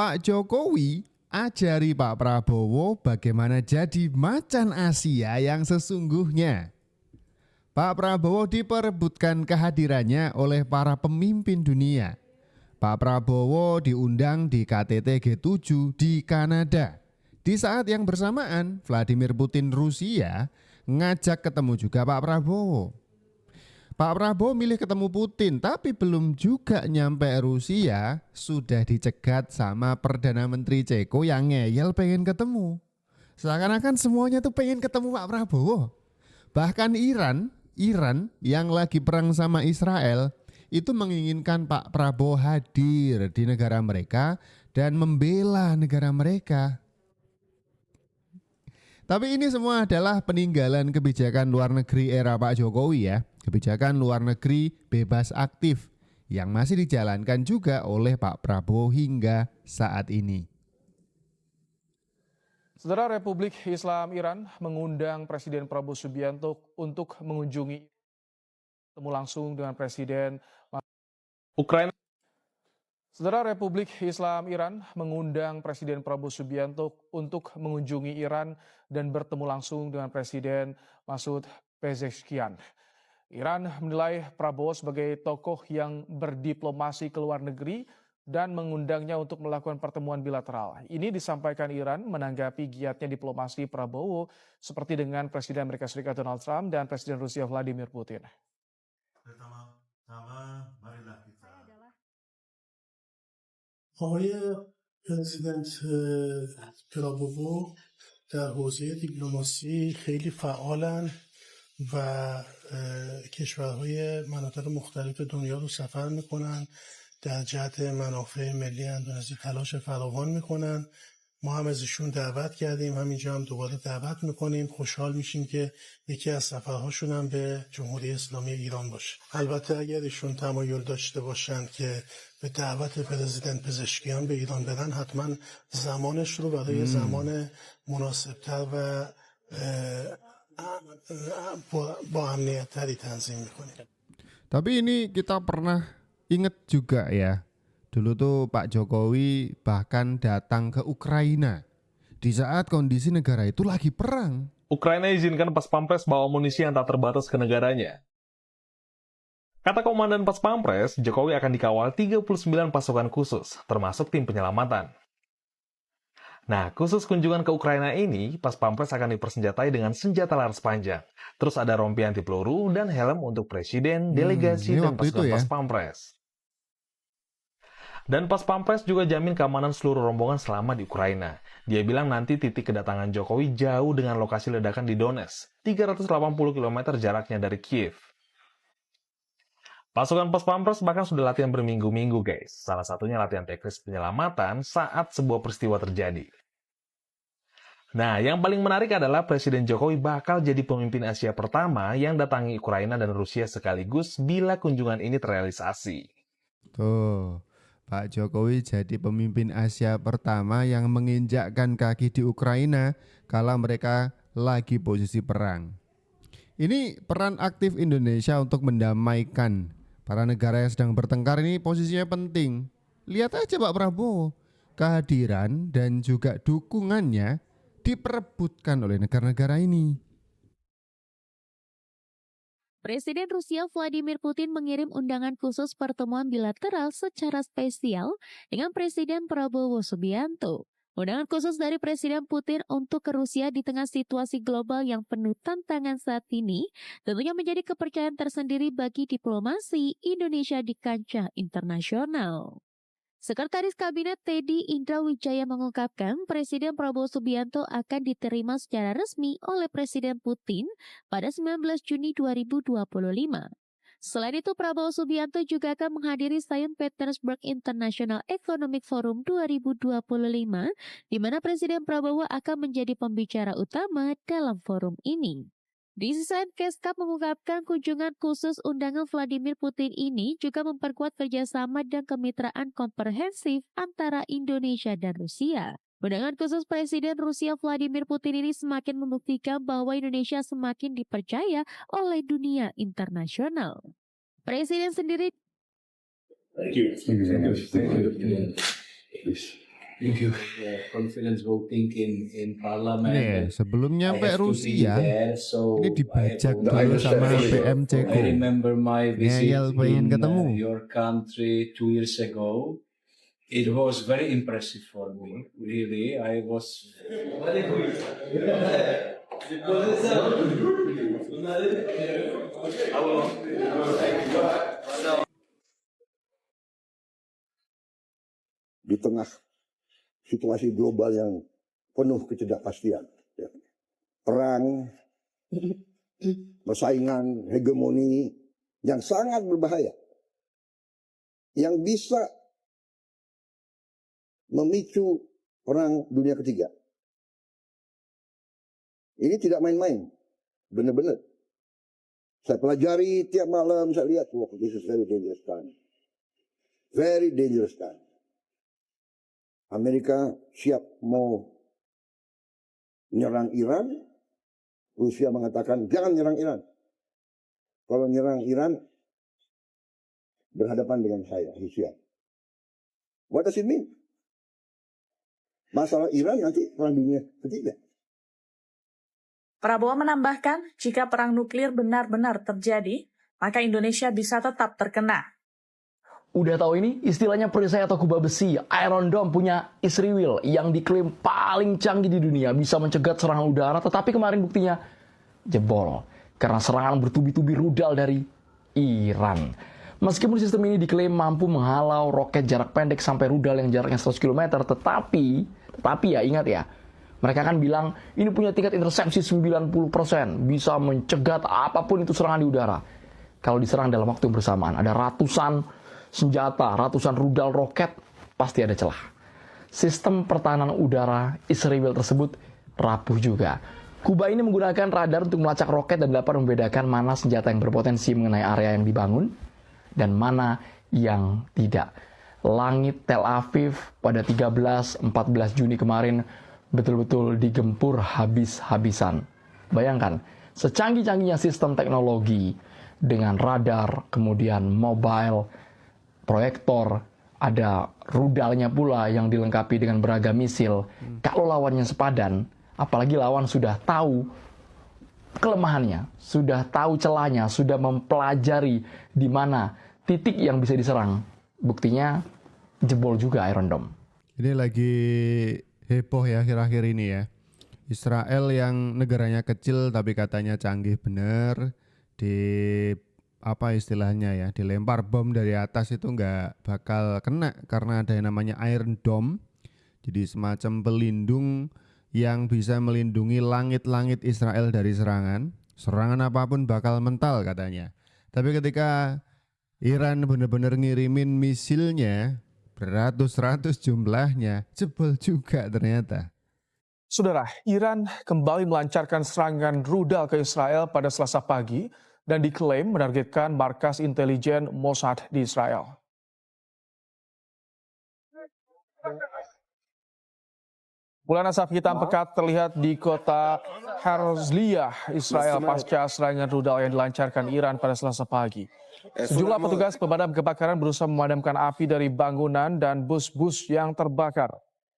Pak Jokowi ajari Pak Prabowo bagaimana jadi macan Asia yang sesungguhnya. Pak Prabowo diperebutkan kehadirannya oleh para pemimpin dunia. Pak Prabowo diundang di KTT G7 di Kanada. Di saat yang bersamaan, Vladimir Putin Rusia ngajak ketemu juga Pak Prabowo. Pak Prabowo milih ketemu Putin, tapi belum juga nyampe Rusia, sudah dicegat sama Perdana Menteri Ceko yang ngeyel pengen ketemu. Seakan-akan semuanya tuh pengen ketemu Pak Prabowo. Bahkan Iran yang lagi perang sama Israel, itu menginginkan Pak Prabowo hadir di negara mereka dan membela negara mereka. Tapi ini semua adalah peninggalan kebijakan luar negeri era Pak Jokowi ya. Kebijakan luar negeri bebas aktif yang masih dijalankan juga oleh Pak Prabowo hingga saat ini. Saudara, Republik Islam Iran mengundang Presiden Prabowo Subianto untuk mengunjungi ketemu langsung dengan Presiden Ukraina. Saudara, Republik Islam Iran mengundang Presiden Prabowo Subianto untuk mengunjungi Iran dan bertemu langsung dengan Presiden Masoud Pezeshkian. Iran menilai Prabowo sebagai tokoh yang berdiplomasi ke luar negeri dan mengundangnya untuk melakukan pertemuan bilateral. Ini disampaikan Iran menanggapi giatnya diplomasi Prabowo seperti dengan Presiden Amerika Serikat Donald Trump dan Presiden Rusia Vladimir Putin. Pertama-tama marilah kita. آقای پرزیدنت پراووو در حوزه دیپلماسی خیلی فعالن و کشورهای مناطق مختلف دنیا رو سفر میکنن، در جهت منافع ملی اندونزی تلاش فراوان میکنن. ما هم از ایشون دعوت کردیم، همینجا هم دوباره دعوت میکنیم. خوشحال میشیم که یکی از سفرهاشون هم به جمهوری اسلامی ایران باشه. البته اگر ایشون تمایل داشته باشن که به دعوت پرزیدنت پزشکیان به ایران برن، حتما زمانش رو برای زمان مناسبتر و با امنیت تری تنظیم میکنیم. Tapi ini kita pernah ingat juga ya. Dulu tuh Pak Jokowi bahkan datang ke Ukraina di saat kondisi negara itu lagi perang. Ukraina izinkan Pas Pampres bawa amunisi yang tak terbatas ke negaranya. Kata Komandan Pas Pampres, Jokowi akan dikawal 39 pasukan khusus, termasuk tim penyelamatan. Nah, khusus kunjungan ke Ukraina ini, Pas Pampres akan dipersenjatai dengan senjata laras panjang. Terus ada rompi anti peluru dan helm untuk presiden, delegasi, dan pasukan Pas Pampres. Dan Pas Pampres juga jamin keamanan seluruh rombongan selama di Ukraina. Dia bilang nanti titik kedatangan Jokowi jauh dengan lokasi ledakan di Donetsk, 380 km jaraknya dari Kiev. Pasukan Pas Pampres bahkan sudah latihan berminggu-minggu guys. Salah satunya latihan teknis penyelamatan saat sebuah peristiwa terjadi. Nah, yang paling menarik adalah Presiden Jokowi bakal jadi pemimpin Asia pertama yang datangi Ukraina dan Rusia sekaligus bila kunjungan ini terrealisasi. Tuh, Pak Jokowi jadi pemimpin Asia pertama yang menginjakkan kaki di Ukraina kala mereka lagi posisi perang. Ini peran aktif Indonesia untuk mendamaikan para negara yang sedang bertengkar ini posisinya penting. Lihat aja Pak Prabowo, kehadiran dan juga dukungannya diperebutkan oleh negara-negara ini. Presiden Rusia Vladimir Putin mengirim undangan khusus pertemuan bilateral secara spesial dengan Presiden Prabowo Subianto. Undangan khusus dari Presiden Putin untuk ke Rusia di tengah situasi global yang penuh tantangan saat ini tentunya menjadi kepercayaan tersendiri bagi diplomasi Indonesia di kancah internasional. Sekretaris Kabinet Teddy Indra Wijaya mengungkapkan Presiden Prabowo Subianto akan diterima secara resmi oleh Presiden Putin pada 19 Juni 2025. Selain itu, Prabowo Subianto juga akan menghadiri St. Petersburg International Economic Forum 2025, di mana Presiden Prabowo akan menjadi pembicara utama dalam forum ini. Di sisi lain, Keskap mengungkapkan kunjungan khusus undangan Vladimir Putin ini juga memperkuat kerjasama dan kemitraan komprehensif antara Indonesia dan Rusia. Undangan khusus Presiden Rusia Vladimir Putin ini semakin membuktikan bahwa Indonesia semakin dipercaya oleh dunia internasional. Presiden sendiri review confidence voting in parliament. Nih, and sebelum I nyampe have to be Rusia, there, so ini I have dibajak to- dulu sama PM I Ceko. remember my visit Ngeyel pengen in ketemu. your country 2 years ago. It was very impressive for me. Really, I was. Di tengah situasi global yang penuh ketidakpastian, ya. Perang, persaingan, hegemoni yang sangat berbahaya, yang bisa memicu perang dunia ketiga. Ini tidak main-main, benar-benar. Saya pelajari tiap malam, saya lihat, wow, this is very dangerous time. Very dangerous time. Amerika siap mau menyerang Iran, Rusia mengatakan jangan nyerang Iran. Kalau nyerang Iran, berhadapan dengan saya, Rusia. What does it mean? Masalah Iran nanti perang dunia ketiga. Prabowo menambahkan, jika perang nuklir benar-benar terjadi, maka Indonesia bisa tetap terkena. Udah tahu ini istilahnya perisai atau kubah besi. Iron Dome punya Israel yang diklaim paling canggih di dunia, bisa mencegat serangan udara, tetapi kemarin buktinya jebol karena serangan bertubi-tubi rudal dari Iran. Meskipun sistem ini diklaim mampu menghalau roket jarak pendek sampai rudal yang jaraknya 100 km, tetapi ya ingat ya, mereka kan bilang ini punya tingkat intersepsi 90%, bisa mencegat apapun itu serangan di udara. Kalau diserang dalam waktu yang bersamaan, ada ratusan senjata, ratusan rudal roket, pasti ada celah. Sistem pertahanan udara Israel tersebut rapuh juga. Kuba ini menggunakan radar untuk melacak roket dan dapat membedakan mana senjata yang berpotensi mengenai area yang dibangun dan mana yang tidak. Langit Tel Aviv pada 13-14 Juni kemarin betul-betul digempur habis-habisan. Bayangkan, secanggih-canggihnya sistem teknologi dengan radar, kemudian mobile, proyektor, ada rudalnya pula yang dilengkapi dengan beragam misil. Kalau lawannya sepadan, apalagi lawan sudah tahu kelemahannya, sudah tahu celahnya, sudah mempelajari di mana titik yang bisa diserang. Buktinya jebol juga Iron Dome. Ini lagi heboh ya akhir-akhir ini ya. Israel yang negaranya kecil tapi katanya canggih bener, di apa istilahnya ya, dilempar bom dari atas itu nggak bakal kena karena ada yang namanya Iron Dome. Jadi semacam pelindung yang bisa melindungi langit-langit Israel dari serangan. Serangan apapun bakal mental katanya. Tapi ketika Iran benar-benar ngirimin misilnya, beratus-ratus jumlahnya, jebol juga ternyata. Saudara, Iran kembali melancarkan serangan rudal ke Israel pada Selasa pagi dan diklaim menargetkan markas intelijen Mossad di Israel. Bulan asap hitam pekat terlihat di kota Herzliya, Israel pasca serangan rudal yang dilancarkan Iran pada Selasa pagi. Sejumlah petugas pemadam kebakaran berusaha memadamkan api dari bangunan dan bus-bus yang terbakar.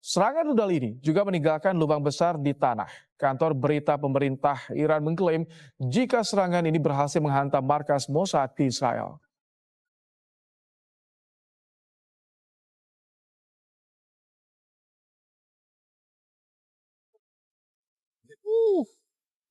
Serangan rudal ini juga meninggalkan lubang besar di tanah. Kantor berita pemerintah Iran mengklaim jika serangan ini berhasil menghantam markas Mossad di Israel.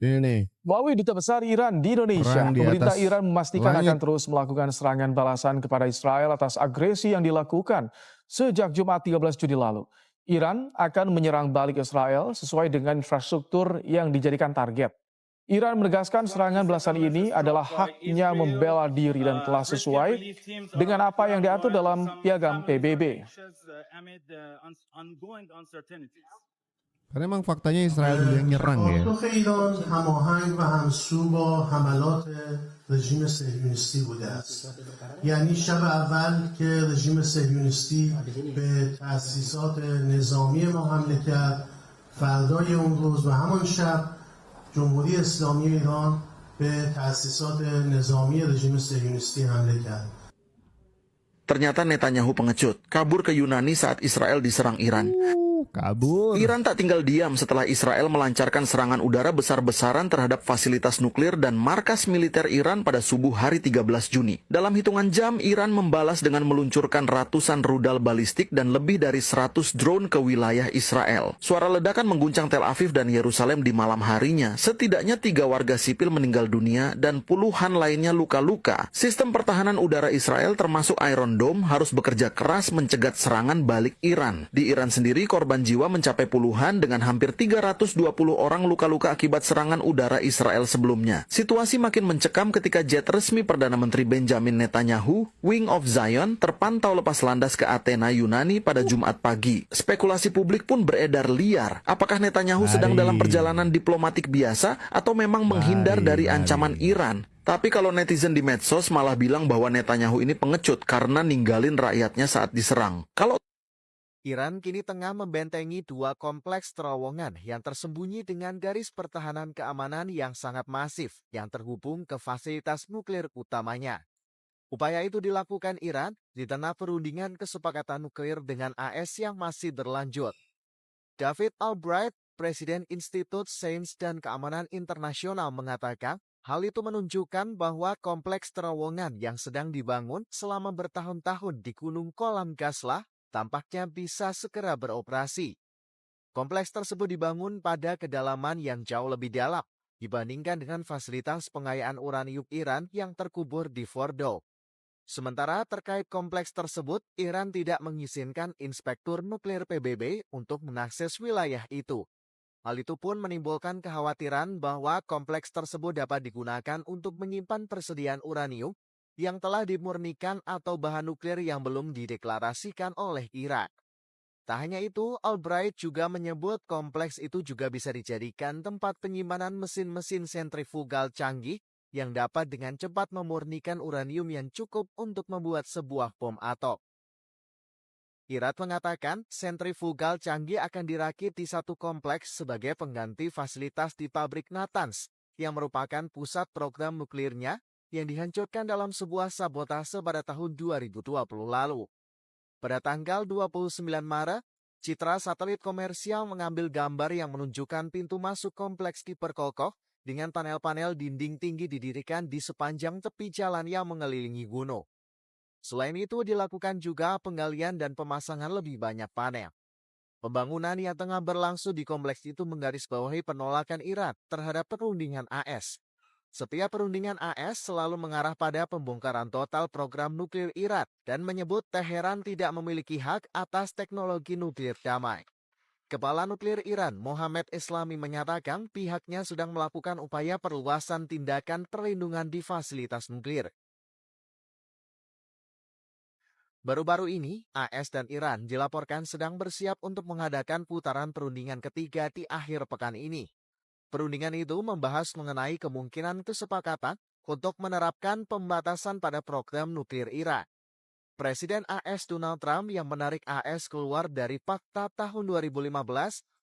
Ini Melalui Duta Besar Iran di Indonesia, Perang di pemerintah atas Iran memastikan langit. akan terus melakukan serangan balasan kepada Israel atas agresi yang dilakukan sejak Jumat 13 Juni lalu. Iran akan menyerang balik Israel sesuai dengan infrastruktur yang dijadikan target. Iran menegaskan serangan balasan ini adalah haknya membela diri dan telah sesuai dengan apa yang diatur dalam piagam PBB. karena emang faktanya Israel dulu yang nyerang ya. پاسخ ایران هماهنگ و همسو با حملات رژیم صهیونیستی بوده است. یعنی شب اول که رژیم صهیونیستی به تأسیسات نظامی ما حمله کرد، فردای اون روز و همان شب جمهوری اسلامی ایران به تأسیسات نظامی رژیم صهیونیستی حمله کرد. Ternyata Netanyahu pengecut, kabur ke Yunani saat Israel diserang Iran. Kabur. Iran tak tinggal diam setelah Israel melancarkan serangan udara besar-besaran terhadap fasilitas nuklir dan markas militer Iran pada subuh hari 13 Juni. Dalam hitungan jam, Iran membalas dengan meluncurkan ratusan rudal balistik dan lebih dari 100 drone ke wilayah Israel. Suara ledakan mengguncang Tel Aviv dan Yerusalem di malam harinya. Setidaknya 3 warga sipil meninggal dunia dan puluhan lainnya luka-luka. Sistem pertahanan udara Israel termasuk Iron Dome harus bekerja keras mencegat serangan balik Iran. Di Iran sendiri, korban jiwa mencapai puluhan dengan hampir 320 orang luka-luka akibat serangan udara Israel sebelumnya. Situasi makin mencekam ketika jet resmi Perdana Menteri Benjamin Netanyahu, Wing of Zion, terpantau lepas landas ke Athena, Yunani pada Jumat pagi. Spekulasi publik pun beredar liar. Apakah Netanyahu sedang dalam perjalanan diplomatik biasa atau memang menghindar dari ancaman Iran? Tapi kalau netizen di medsos malah bilang bahwa Netanyahu ini pengecut karena ninggalin rakyatnya saat diserang. Kalau Iran kini tengah membentengi 2 kompleks terowongan yang tersembunyi dengan garis pertahanan keamanan yang sangat masif yang terhubung ke fasilitas nuklir utamanya. Upaya itu dilakukan Iran di tengah perundingan kesepakatan nuklir dengan AS yang masih berlanjut. David Albright, Presiden Institut Sains dan Keamanan Internasional mengatakan, hal itu menunjukkan bahwa kompleks terowongan yang sedang dibangun selama bertahun-tahun di Gunung Kolam Gaslah tampaknya bisa segera beroperasi. Kompleks tersebut dibangun pada kedalaman yang jauh lebih dalam dibandingkan dengan fasilitas pengayaan uranium Iran yang terkubur di Fordow. Sementara terkait kompleks tersebut, Iran tidak mengizinkan Inspektur Nuklir PBB untuk mengakses wilayah itu. Hal itu pun menimbulkan kekhawatiran bahwa kompleks tersebut dapat digunakan untuk menyimpan persediaan uranium yang telah dimurnikan atau bahan nuklir yang belum dideklarasikan oleh Irak. Tak hanya itu, Albright juga menyebut kompleks itu juga bisa dijadikan tempat penyimpanan mesin-mesin sentrifugal canggih yang dapat dengan cepat memurnikan uranium yang cukup untuk membuat sebuah bom atom. Irak mengatakan sentrifugal canggih akan dirakit di satu kompleks sebagai pengganti fasilitas di pabrik Natanz yang merupakan pusat program nuklirnya yang dihancurkan dalam sebuah sabotase pada tahun 2020 lalu. Pada tanggal 29 Maret, citra satelit komersial mengambil gambar yang menunjukkan pintu masuk kompleks diperkokoh dengan panel-panel dinding tinggi didirikan di sepanjang tepi jalan yang mengelilingi gunung. Selain itu, dilakukan juga penggalian dan pemasangan lebih banyak panel. Pembangunan yang tengah berlangsung di kompleks itu menggarisbawahi penolakan Iran terhadap perundingan AS. Setiap perundingan AS selalu mengarah pada pembongkaran total program nuklir Iran dan menyebut Teheran tidak memiliki hak atas teknologi nuklir damai. Kepala Nuklir Iran, Mohammad Islami, menyatakan pihaknya sedang melakukan upaya perluasan tindakan perlindungan di fasilitas nuklir. Baru-baru ini, AS dan Iran dilaporkan sedang bersiap untuk mengadakan putaran perundingan ketiga di akhir pekan ini. Perundingan itu membahas mengenai kemungkinan kesepakatan untuk menerapkan pembatasan pada program nuklir Iran. Presiden AS Donald Trump yang menarik AS keluar dari Fakta tahun 2015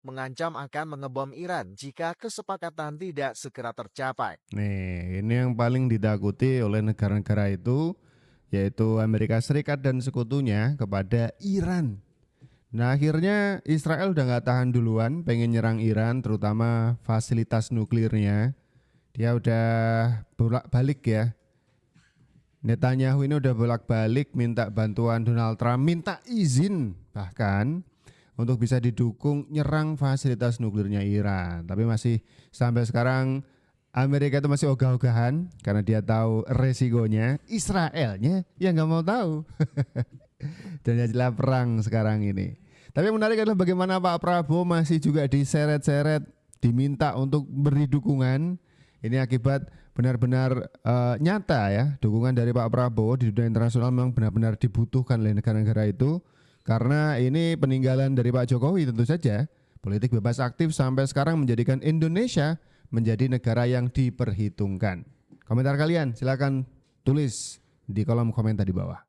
mengancam akan mengebom Iran jika kesepakatan tidak segera tercapai. Nih, ini yang paling ditakuti oleh negara-negara itu, yaitu Amerika Serikat dan sekutunya kepada Iran. Nah, akhirnya Israel udah nggak tahan duluan, pengen nyerang Iran, terutama fasilitas nuklirnya. Dia udah bolak-balik ya. Netanyahu ini udah bolak-balik minta bantuan Donald Trump, minta izin bahkan untuk bisa didukung nyerang fasilitas nuklirnya Iran. Tapi masih sampai sekarang Amerika itu masih ogah-ogahan karena dia tahu resikonya. Israelnya ya nggak mau tahu. Dan jadilah perang sekarang ini. Tapi yang menarik adalah bagaimana Pak Prabowo masih juga diseret-seret, diminta untuk beri dukungan. Ini akibat benar-benar nyata ya, dukungan dari Pak Prabowo di dunia internasional memang benar-benar dibutuhkan oleh negara-negara itu. Karena ini peninggalan dari Pak Jokowi tentu saja. Politik bebas aktif sampai sekarang menjadikan Indonesia menjadi negara yang diperhitungkan. Komentar kalian silakan tulis di kolom komentar di bawah.